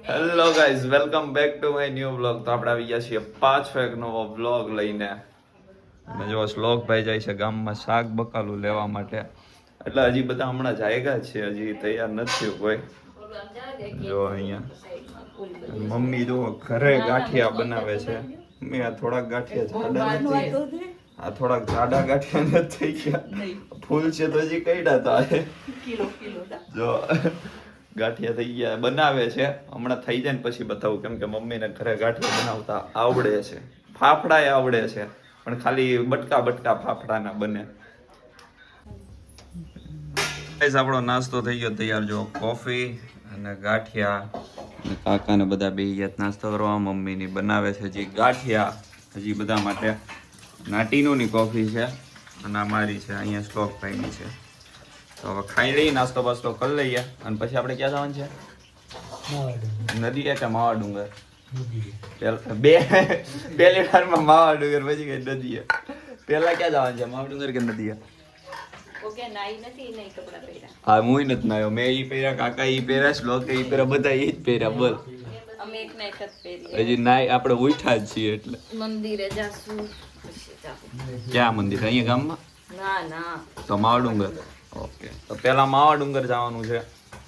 Hello guys, welcome back to my new blog. તો આપણે આવી ગયા છીએ પાછો એક નવો બ્લોગ લઈને. અને જો શ્લોકભાઈ જાય છે ગામમાં શાક બકાલું લેવા માટે. એટલે હજી બધા હમણાં જાયગા છે, હજી તૈયાર નથી થયું કોઈ. જો અહીંયા મમ્મી જો ઘરે ગાંઠિયા બનાવે છે. મમ્મી આ થોડાક ગાંઠિયા જાડા નથી, આ થોડાક જાડા ગાંઠિયા નથી થઈ ગયા. ફૂલ છે તો હજી કઈડા તા જો ગાંઠિયા થઈ ગયા બનાવે છે. હમણાં થઈ જાય ને પછી બતાવું, કેમ કે મમ્મીને ઘરે ગાંઠિયા બનાવતા આવડે છે, ફાફડા આવડે છે, પણ ખાલી બટકા બટકા ફાફડાના બને. આપણો નાસ્તો થઈ ગયો તૈયાર. જો કોફી અને ગાંઠિયા, કાકાને બધા બે ગયા નાસ્તો કરવા. મમ્મીની બનાવે છે હજી ગાંઠિયા, હજી બધા માટે. નાટીનુંની કોફી છે અને અમારી છે, અહીંયા શ્લોકભાઈની છે. તો હવે ખાઈ લઈએ, નાસ્તો બાસ્તો કરી લઈએ અને પછી આપણે ક્યાં જવાનું છે? નદી કે માવા ડુંગર? પહેલી વારમાં માવા ડુંગર, પછી કઈ નદીએ. પેલા ક્યાં જવાનું છે, માવા ડુંગર કે નદીએ? હા, હું નથી નાયો. મેં ઈ પહેર્યા, કાકા ઈ પહેર્યા, શ્લોક ઈ પહેર્યા, બધા ઈ જ પહેર્યા. બોલ હજી નાઈ આપણે ઉઠા જ છીએ એટલે મંદિરે જાશું. ક્યાં મંદિર? અહીંયા ગામમાં? ના તો માવા ડુંગર. ઓકે, તો પહેલા માવા ડુંગર જવાનું છે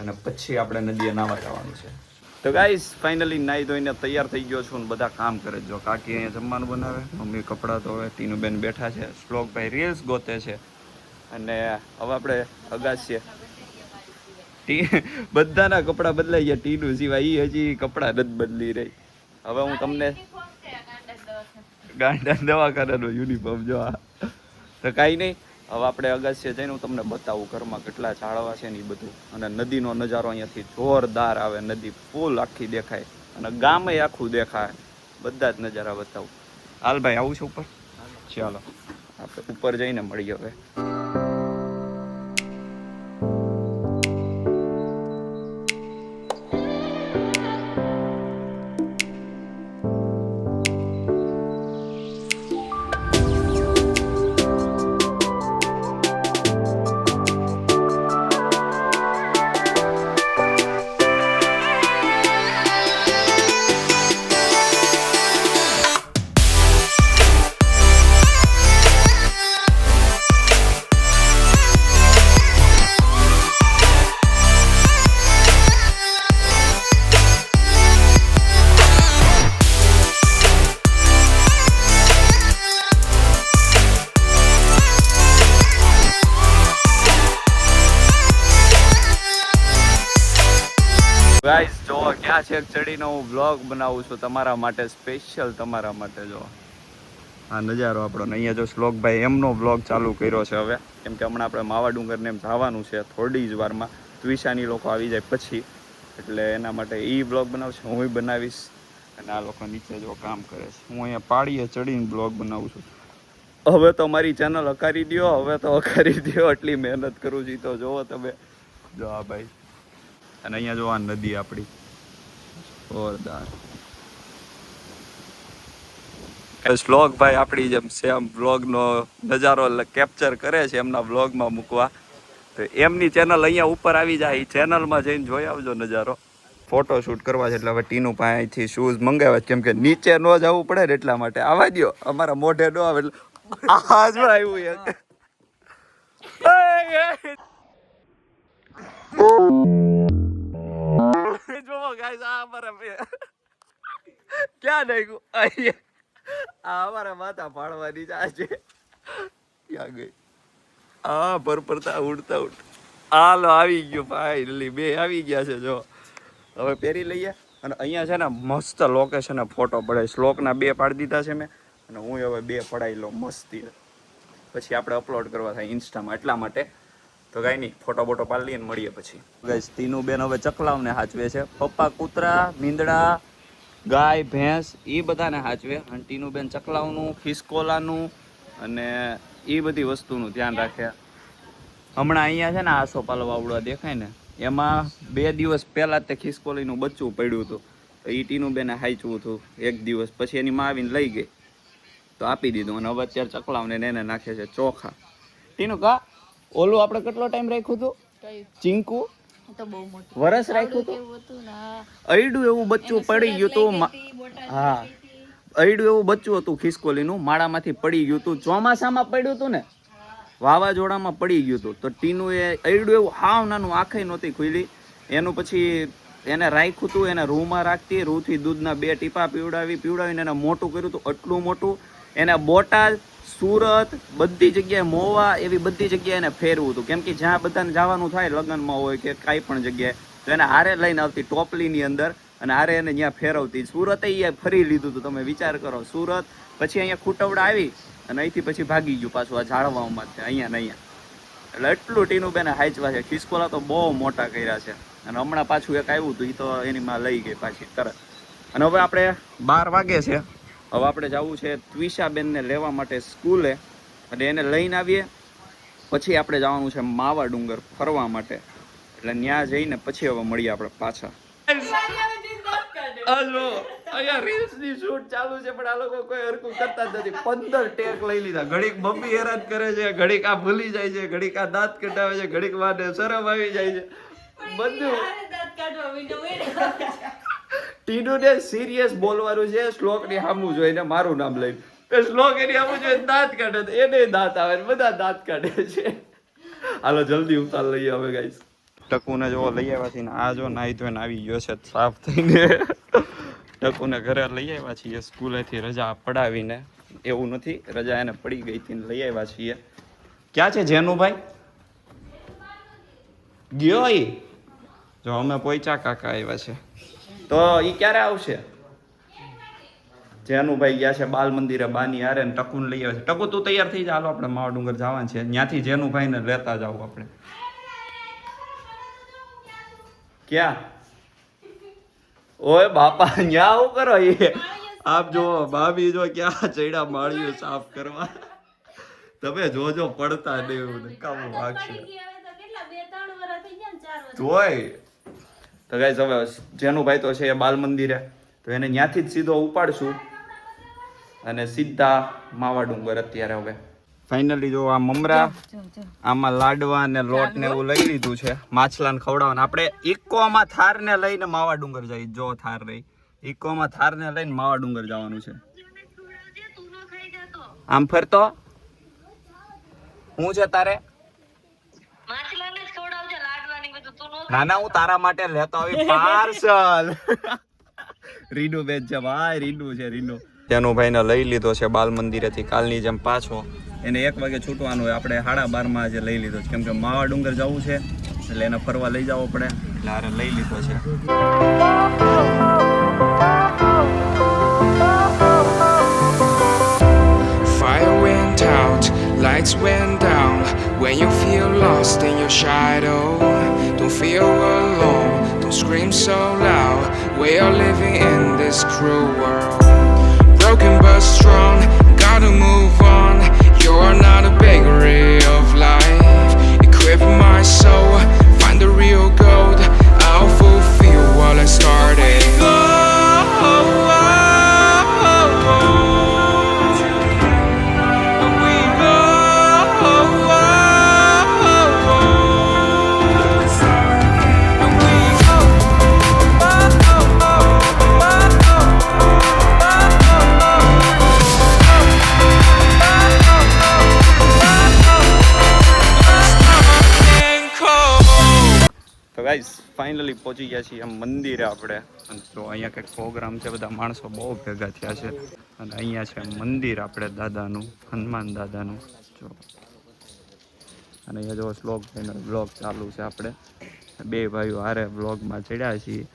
અને પછી આપણે નદીએ નાવા જવાનું છે. તો ગાઈસ ફાઇનલી નાઈ ધોઈને તૈયાર થઈ ગયો છું ને બધા કામ કરે. જો કાકી અહીંયા જમવાનું બનાવે, મમ્મી કપડાં ધોવે, ટીનુબેન બેઠા છે, શ્લોકભાઈ રીલ્સ ગોતે છે અને હવે આપણે અગાસીએ. બધાના કપડાં બદલાઈ ગયા, ટીનું સિવાય ઈ હજી કપડાં નથી બદલી રહી. હવે હું તમને ગાંડા દવાખાનાનો યુનિફોર્મ જો તો કાંઈ નહીં. હવે આપણે અગાસીએ જઈને હું તમને બતાવું ઘરમાં કેટલા ઝાડવા છે ને એ બધું. અને નદીનો નજારો અહીંયાથી જોરદાર આવે, નદી ફૂલ આખી દેખાય અને ગામે આખું દેખાય. બધા જ નજારા બતાવું. હાલ ભાઈ, આવું છે ઉપર? ચાલો આપણે ઉપર જઈને મળીએ હવે. ગાઈસ જો ક્યાં છે ચડીને હું બ્લોગ બનાવું છું તમારા માટે, સ્પેશિયલ તમારા માટે. જો આ નજારો આપણો ને અહીંયા જો શ્લોકભાઈ એમનો બ્લોગ ચાલુ કર્યો છે હવે, કેમ કે હમણાં આપણે માવા ડુંગરને એમ જવાનું છે થોડી જ વારમાં. ત્વિશાની લોકો આવી જાય પછી, એટલે એના માટે એ બ્લોગ બનાવશે, હું બનાવીશ. અને આ લોકો નીચે જો કામ કરે છે, હું અહીંયા પાડીએ ચડીને બ્લોગ બનાવું છું. હવે તો મારી ચેનલ હકારી દો, હવે તો હકારી દો, એટલી મહેનત કરું છું. તો જોવો તમે, જો આ ભાઈ. અને અહીંયા જો આ નદી આપણી જોરદાર. શ્લોકભાઈ આપણી જેમ સેમ બ્લોગનો નજારો કેપ્ચર કરે છે એમના બ્લોગમાં મૂકવા. તો એમની ચેનલ અહીંયા ઉપર આવી જાય, ચેનલમાં જઈને જોઈ આવજો નજારો. ફોટો શૂટ કરવા છે એટલે હવે ટીનું પાસેથી શૂઝ મંગાવ્યા, કેમ કે નીચે ન જવું પડે ને એટલા માટે. આવવા દો, અમારા મોઢે ન આવે એટલે આ જ આવ્યું એક. જો ગાઈસ આ અમારા ક્યાં નાખ્યું? આ અમારા માથા પાડવાની જ આ છે. ક્યાં ગઈ? આ પરપરતા ઉડતા હાલો આવી ગયો ફાઇનલી. બે આવી ગયા છે જો. હવે પહેરી લઈએ. અને અહીંયા છે ને મસ્ત લોકેશન ફોટો પડાય. શ્લોકના 2 પાડી દીધા છે મેં, અને હું હવે 2 પડાવી લઉં મસ્તી. પછી આપણે અપલોડ કરવા થાય ઇન્સ્ટામાં, એટલા માટે. તો કાંઈ નહીં, ફોટો બોટો પાડી લઈએ ને મળીએ પછી. ગાઈસ ટીનુબેન હવે ચકલાવને હાચવે છે. પપ્પા કૂતરા, મીંદડા, ગાય, ભેંસ એ બધાને હાચવે. અને ટીનુબેન ચકલાવનું, ખિસકોલાનું અને એ બધી વસ્તુનું ધ્યાન રાખે. હમણાં અહીંયા છે ને આસોપાલવ આવડવા દેખાય ને, એમાં 2 દિવસ પહેલાં તે ખિસકોલીનું બચ્ચું પડ્યું હતું. તો એ ટીનુબેને હાચવું હતું 1 દિવસ. પછી એની માં આવીને લઈ ગઈ તો આપી દીધું. અને હવે અત્યારે ચકલાવને એને નાખે છે ચોખા. ટીનું કા ઓલું આપણે કેટલો ટાઈમ રાખ્યું હતું? ચીંકુ તો બહુ મોટું વરસ રાખ્યું હતું. કેવું હતું ને હા. અયડું એવું બચ્ચું પડી ગયું હતું. હા, અયડું એવું બચ્ચું હતું ખિસકોલીનું, માળામાંથી પડી ગયું હતું. ચોમાસામાં પડ્યું હતું ને, વાવાઝોડામાં પડી ગયું હતું. તો ટીનું એ અયડું એવું હાવ નાનું, આંખે નહોતી ખુલી. એનું પછી એને રાખ્યું હતું, એને રૂમાં રાખતી, રૂથી દૂધના 2 ટીપા પીવડાવીને એને મોટું કર્યું હતું. આટલું મોટું. એને બોટાદ, સુરત, બધી જગ્યાએ મોવા, એવી બધી જગ્યાએ એને ફેરવું હતું. કેમ કે જ્યાં બધાને જવાનું થાય, લગ્નમાં હોય કે કાંઈ પણ જગ્યાએ, તો એને હારે લઈને આવતી ટોપલીની અંદર, અને હારે એને ત્યાં ફેરવતી. સુરત એ ફરી લીધું હતું, તમે વિચાર કરો. સુરત પછી અહીંયા ખૂટવડા આવી, અને અહીંથી પછી ભાગી ગયું પાછું આ ઝાડવામાં અહીંયા ને અહીંયા. એટલે એટલું ટીનું બેને હાચવા છે. ખિસકોલા તો બહુ મોટા કર્યા છે. અને હમણાં પાછું એક આવ્યું હતું, એ તો એની માં લઈ ગઈ પાછી તરત. અને હવે આપણે 12 વાગે છે. હવે આપણે જવું છે ત્વિષાબેનને લેવા માટે સ્કૂલે, અને એને લઈને આવીએ પછી આપણે જવાનું છે માવા ડુંગર ફરવા માટે. એટલે ત્યાં જઈને પછી હવે મળીએ આપણે પાછા. હલો, અહીંયા રીલ્સ ની શૂટ ચાલુ છે, પણ આ લોકો કોઈ હરકું કરતા જ નથી. 15 ટેક લઈ લીધા. ઘડીક મમ્મી હેરાન કરે છે, ઘડીક આ ભૂલી જાય છે, ઘડીક આ દાંત કઢાવે છે, ઘડીક વાને શરમ આવી જાય છે. બધું ટીનુને સિરિયસ બોલવાનું છે. શ્લોક ની સામું જોઈને મારું નામ લઈને, શ્લોક એની સામું જોઈને દાંત કાઢે, તો એને દાંત આવે, બધા દાંત કાઢે છે. હાલો જલ્દી ઉતાર લઈએ હવે ગાઈસ. ટકુને જો લઈ આવ્યા છીએ, આ જો નાઈ ધોઈને આવી ગયો છે સાફ થઈને. ટકુને ઘરે લઈ આવ્યા છીએ સ્કૂલેથી રજા પડાવીને. એવું નથી, રજા એને પડી ગઈ હતી, લઈ આવ્યા છીએ. ક્યાં છે જેનુભાઈ? ગયો ઈ? જો અમે પોઈચા કાકા આવ્યા છે, તો ઈ ક્યારે આવશે? જેનુભાઈ ગયા છે બાલ મંદિરે બાની હારે, ને ટકુને લઈ આવ્યા છે. ટકુ તું તૈયાર થઈ જા, હાલો આપણે માવા ડુંગર જવાનું છે. ત્યાંથી જેનુભાઈને લેતા જાવ આપણે. ક્યાં? ઓય બાપા, ન્યા આવું કરો એ? આપ જો ભાભી જો ક્યાં ચડ્યા માળીઓ સાફ કરવા. તમે જોજો પડતા નહીં, કામ વાગશે. જોય તો ગાઈસ, હવે જેનુભાઈ તો છે એ બાલ મંદિરે, તો એને ત્યાંથી જ સીધો ઉપાડશું અને સીધા માવા ડુંગર. અત્યારે હવે ફાઇનલી જો આ મમરા, આમાં લાડવા ને લોટ ને એવું લઈ લીધું છે માછલાને ખવડાવવાનું. આપણે ઇકોમાં થાર ને લઈને માવા ડુંગર જઈ. જો થાર રહી, ઇકોમાં થાર ને લઈને માવા ડુંગર જવાનું છે. આમ ફરતો હું છે તારે? ના ના, હું તારા માટે લેતો આવી પાર્સલ. રીનુ બેન છે ભાઈ, રીનુ છે રીનુ. જેનુભાઈ ને લઈ લીધો છે બાલ મંદિરેથી કાલની જેમ પાછો. એને 1 વાગે છૂટવાનું હોય, આપણે 12:30 માં આજે લઈ લીધો છે. કેમ કે માવા ડુંગર જવું છે, એટલે એને ફરવા લઈ જવો પડે, એટલે આરે લઈ લીધો છે. Fire went out, lights went down. When you feel lost in your shadow, don't feel alone, don't scream so loud. We are living in this cruel world. Broken but strong, gotta move on. You're not a bakery of life. Equip my soul, find the real gold. I'll fulfill what I started. Guys finally પહોંચી ગયા છીએ મંદિરે આપણે. અને તો અહીંયા કંઈક programme છે, બધા માણસો બહુ ભેગા થયા છે. અને અહીંયા છે મંદિર આપણે દાદાનું, હનુમાન દાદાનું. જો અને અહીંયા જો શ્લોક ભાઈનો બ્લોગ ચાલુ છે. આપણે 2 ભાઈઓ હારે બ્લોગમાં ચડ્યા છીએ.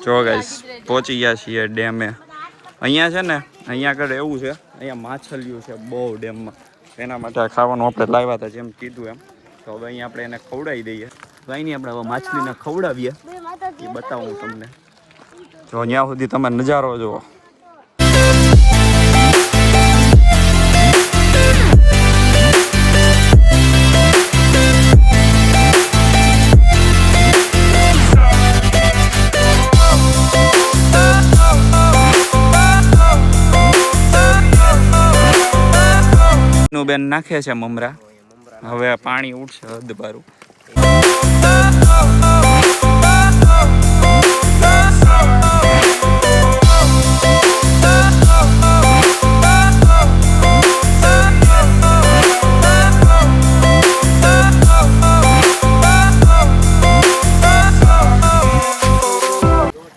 જો ગાઈસ પહોંચી ગયા છીએ ડેમે. અહીંયા છે ને, અહીંયા આગળ એવું છે, અહીંયા માછલીઓ છે બહુ ડેમમાં. એના માટે ખાવાનું આપણે લાવ્યા હતા જેમ કીધું એમ. તો હવે અહીંયા આપણે એને ખવડાવી દઈએ. કંઈ નહીં, આપણે હવે માછલીને ખવડાવીએ, એ બતાવું તમને. જો અહીંયા સુધી તમે નજારો જુઓ. જેનુબેન નાખે છે મમરા. હવે પાણી ઉઠશે હદબારું.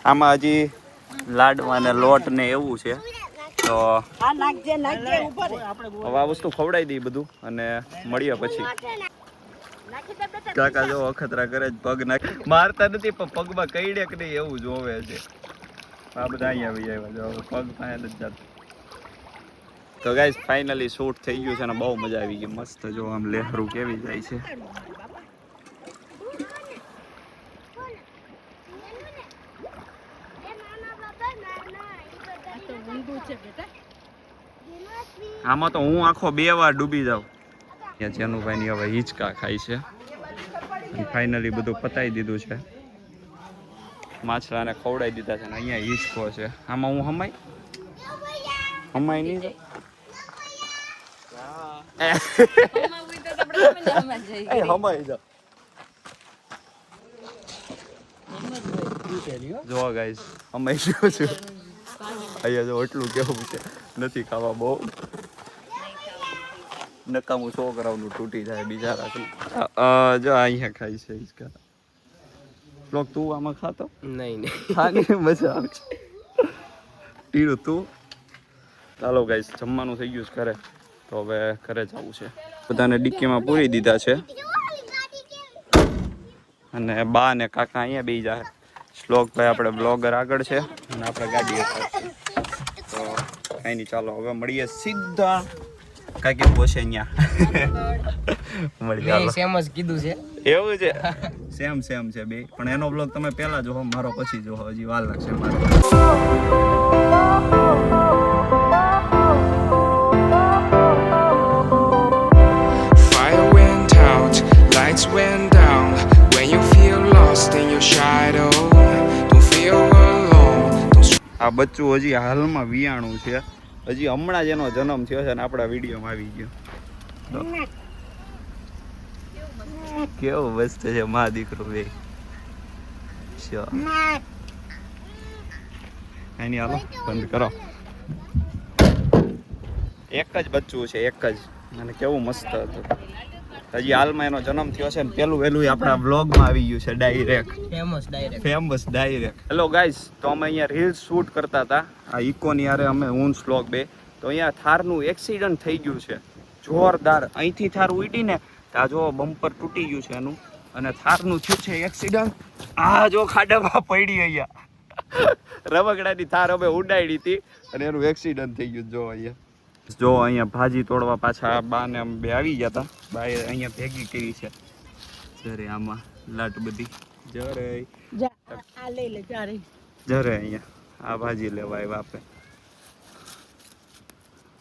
આમાં હજી લાડવા ને લોટ ને એવું છે તો હવે આ વસ્તુ ખવડાવી દઈ બધું અને મળીએ પછી. કાકા જો અખતરા કરે જ પગ નાખ મારતા નથી પણ પગમાં કઈડે કે નહીં એવું જોવે છે. આ બધા અહીંયા આવી આવ્યા જો પગ પાસે જ જતા. તો ગાઈસ ફાઇનલી શૂટ થઈ ગયું છે અને બહુ મજા આવી ગઈ. મસ્ત જો આમ લહેરું કેવી જાય છે. આમાં તો હું આખો 2 વાર ડૂબી જાઉં. જેનુભાઈ ની હવે હિંચકા ખાય છે. ફાઇનલી બધું પતાવી દીધું છે. માછલાને ખવડાવી દીધા છે ને અહીંયા હિંચકો છે. આમાં હું હમાય નહીં જો ગાઈસ હમાઈ ગયો છું. અહીંયા જો એટલું કેવું છે નથી ખાવા બહુ નકામું છોકરાઓનું તૂટી જાય બિચારા. જો અહીંયા ખાઈ છે હિંચકા. લોક તું આમાં ખાતો નહીં ખાને મજા આવે છે. ટીરું તું ચાલો ગાઈસ જમવાનું થઈ ગયું છે ઘરે તો હવે ઘરે જવું છે. બધાને ડિક્કીમાં પૂરી દીધા છે અને બા ને કાકા અહીંયા બેસી જાય. શ્લોકભાઈ આપણે બ્લોગર આગળ છે અને આપણે ગાડી તો કાંઈ નહીં ચાલો હવે મળીએ સીધા કાંઈક પોસે અહીંયા મળીએ. સેમ જ કીધું છે એવું છે સેમ છે બે પણ એનો બ્લોગ તમે પહેલા જોવો મારો પછી જોવો હજી વાર લાગશે મારે. Fire went out, lights went down. When you feel lost in your shadow, don't feel alone. આ બચ્ચું હજી હાલમાં વિયાણું છે. હજી હમણાં જ એનો જન્મ થયો છે ને આપણા વિડીયોમાં આવી ગયો. કેવું મસ્ત છે મા દીકરો બે. એની હાલો બંધ કરો. એક જ બચ્ચું છે એક જ અને કેવું મસ્ત હતું. હજી હાલમાં એનો જન્મ થયો છે ને પેલું વહેલું આપણા વ્લોગમાં આવી ગયું છે direct famous direct. Hello guys તો અમે અહીંયા રીલ્સ શૂટ કરતા હતા આ ઇકોની યારે અમે હું શ્લોક બે. તો અહીંયા થારનું એક્સિડન્ટ થઈ ગયું છે જોરદાર. અહીંથી થાર ઉડી ને આ જો બમ્પર તૂટી ગયું છે એનું અને થારનું થયું છે એક્સિડન્ટ. આ જો ખાડામાં પડી અહીંયા રમકડાની થાર અમે ઉડાડી હતી અને એનું એક્સિડન્ટ થઈ ગયું. જો અહીંયા જો અહીંયા ભાજી તોડવા પાછા બા ને અમે બે આવી ગયા હતા. બાએ અહીંયા ભેગી કરી છે જરે આમાં લાટ બધી જરે અહીંયા આ ભાજી લેવા આવ્યા આપણે.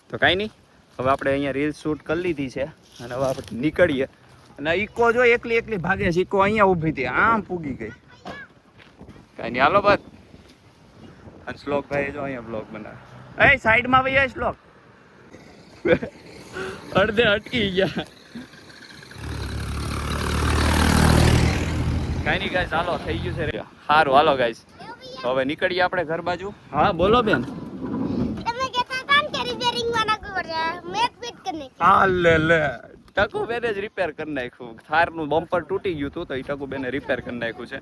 તો કાંઈ નહીં હવે આપણે અહીંયા રીલ શૂટ કરી લીધી છે અને હવે આપણે નીકળીએ. અને ઈકો જો એકલી ભાગે છે. ઈકો અહીંયા ઊભી હતી આમ પૂગી ગઈ. કાંઈ નહીં હાલો બસ. અને શ્લોકભાઈ જો અહીંયા બ્લોગ બનાવે. એ સાઈડમાં ભાઈ શ્લોક અડધે અટકી ગયા. કાંઈ નહીં ગાઈસ હાલો થઈ ગયું છે સારું હાલો ગાઈસ તો હવે નીકળીએ આપણે ઘર બાજુ. હા બોલો બેન. લે ટકુ બેને જ રિપેર કરી નાખ્યું. થારનું બમ્પર તૂટી ગયું હતું તો એ ટકુ બેને રિપેર કરી નાખ્યું છે.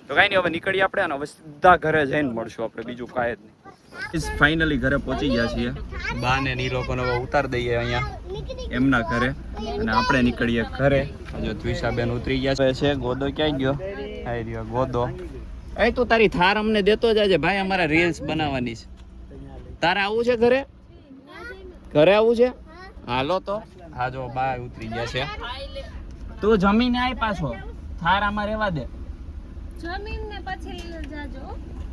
તો કાંઈ નહીં હવે નીકળીએ આપણે અને હવે સીધા ઘરે જઈને મળશું આપણે બીજું કાંઈ જ નહીં. ફાઇનલી ઘરે પહોંચી ગયા છીએ. બા ને એ લોકોને હવે ઉતાર દઈએ અહીંયા એમના ઘરે અને આપણે નીકળીએ ઘરે. જો ત્વિષાબેન ઉતરી ગયા છે. ગોદો ક્યાં ગયો? આવી રહ્યો ગોદો. એ તું તારી થાર અમને દેતો જાજે ભાઈ અમારે રીલ્સ બનાવવાની છે. તારે આવું છે ઘરે આવું છે? હાલો તો હા જો બા ઉતરી ગયા છે. તું જમીને આય પાછો થાર આમાં રહેવા દે. જમીને પછી જાજો.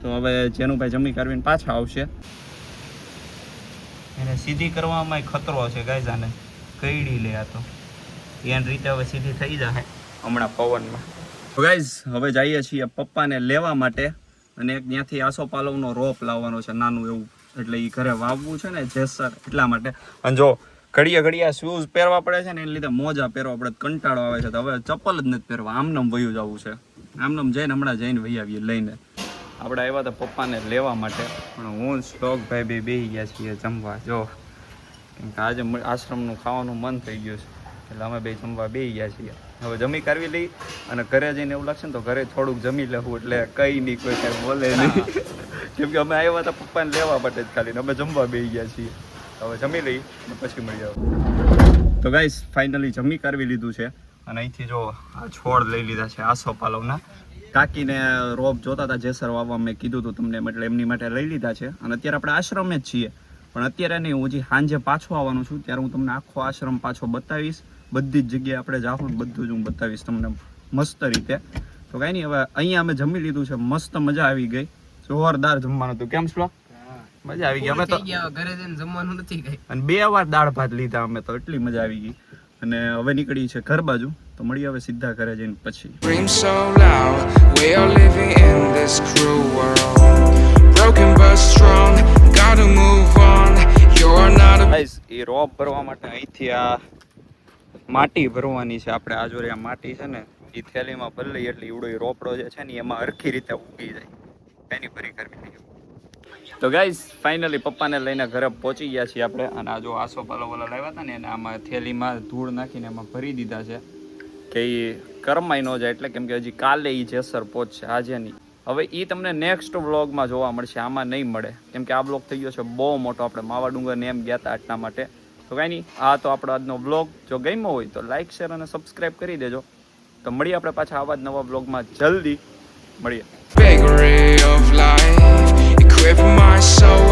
તો હવે જેનુભાઈ જમી કરવીને પાછા આવશે. એને સીધી કરવામાં ખતરો છે ગાઈઝ. આને કઈડી લે આ તો એની રીતે હવે સીધી થઈ જાય હમણાં પવનમાં. ગાઈઝ હવે જઈએ છીએ પપ્પાને લેવા માટે અને એક ત્યાંથી આસોપાલવનો રોપ લાવવાનો છે નાનું એવું. એટલે એ ઘરે વાવવું છે ને જેસર એટલા માટે. અને જો ઘડીએ શૂઝ પહેરવા પડે છે ને એને લીધે મોજા પહેરવા પડે, કંટાળો આવે છે. તો હવે ચપ્પલ જ નથી પહેરવા, આમનામ વયું જવું છે. આમનામ જઈને હમણાં જઈને વહી આવીએ લઈને. આપણે આવ્યા હતા પપ્પાને લેવા માટે, પણ હું શ્લોક ભાઈ બે બેસી ગયા છીએ જમવા. જો કેમ કે આજે આશ્રમનું ખાવાનું મન થઈ ગયું છે, એટલે અમે બે જમવા બેસી ગયા છીએ. હવે જમી કરવી લઈ અને ઘરે જઈને એવું લાગશે ને તો ઘરે થોડુંક જમી લેવું, એટલે કંઈ નહીં, કોઈ કાંઈ બોલે નહીં. કેમ કે અમે આવ્યા હતા પપ્પાને લેવા માટે જ ખાલી, અમે જમવા બેસી ગયા છીએ. હવે જમી લઈ અને પછી મળી જાવ. તો ગાઈસ ફાઇનલી જમી કરવી લીધું છે અને અહીંથી જો આ છોડ લઈ લીધા છે આસોપાલવના. કાકીને રોપ જોતા હતા જેસર વાવવા, મેં કીધું હતું તમને, એટલે એમની માટે લઈ લીધા છે. અને અત્યારે આપણે આશ્રમે જ છીએ, પણ અત્યારે નહીં, હું હજી સાંજે પાછો આવવાનું છું, ત્યારે હું તમને આખો આશ્રમ પાછો બતાવીશ. બધી જ જગ્યાએ આપણે જાઉં ને બધું જ હું બતાવીશ તમને મસ્ત રીતે. તો કાંઈ નહીં, હવે અહીંયા અમે જમી લીધું છે, મસ્ત મજા આવી ગઈ, જોરદાર જમવાનું હતું. કેમ શ્લોક? મજા આવી ગઈ. અમે તો ઘરે જઈને જમવાનું નથી ગઈ અને 2 વાર દાળ ભાત લીધા અમે તો, એટલી મજા આવી ગઈ. અને હવે નીકળી છે ઘર બાજુ, તો મળીએ હવે સીધા ઘરે જઈને પછી. Scream so loud, we are living in this cruel world. Broken but strong, gotta move on. You're not a guys એ રોપ ભરવા માટે અહીંથી આ માટી ભરવાની છે આપણે. આ જોડે આ માટી છે ને એ થેલીમાં ભરી લઈએ એટલે એવડો રોપડો જે છે ને એમાં હરખી રીતે ઉગી જાય, એની ભરી કરવી. તો ગાઈસ ફાઇનલી પપ્પાને લઈને ઘરે પહોંચી ગયા છીએ આપણે. અને આ જો આસોપાલવ વાળા લાવ્યા હતા ને એને આમાં થેલીમાં ધૂળ નાખીને એમાં ભરી દીધા છે કે એ કરમાઈ ન જાય, એટલે કેમ કે હજી કાલે એ જેસર પહોંચશે, આજે નહીં. હવે એ તમને નેક્સ્ટ વ્લોગમાં જોવા મળશે, આમાં નહીં મળે, કેમ કે આ વ્લોગ થઈ ગયો છે બહુ મોટો. આપણે માવા ડુંગરને એમ ગયા હતા એટલા માટે. તો કાંઈ નહીં, આ તો આપણો આજનો વ્લોગ. જો ગમ્યો હોય તો લાઇક શેર અને સબસ્ક્રાઈબ કરી દેજો. તો મળીએ આપણે પાછા આવા જ નવા વ્લોગમાં, જલ્દી મળીએ. vagary of life. Equip my soul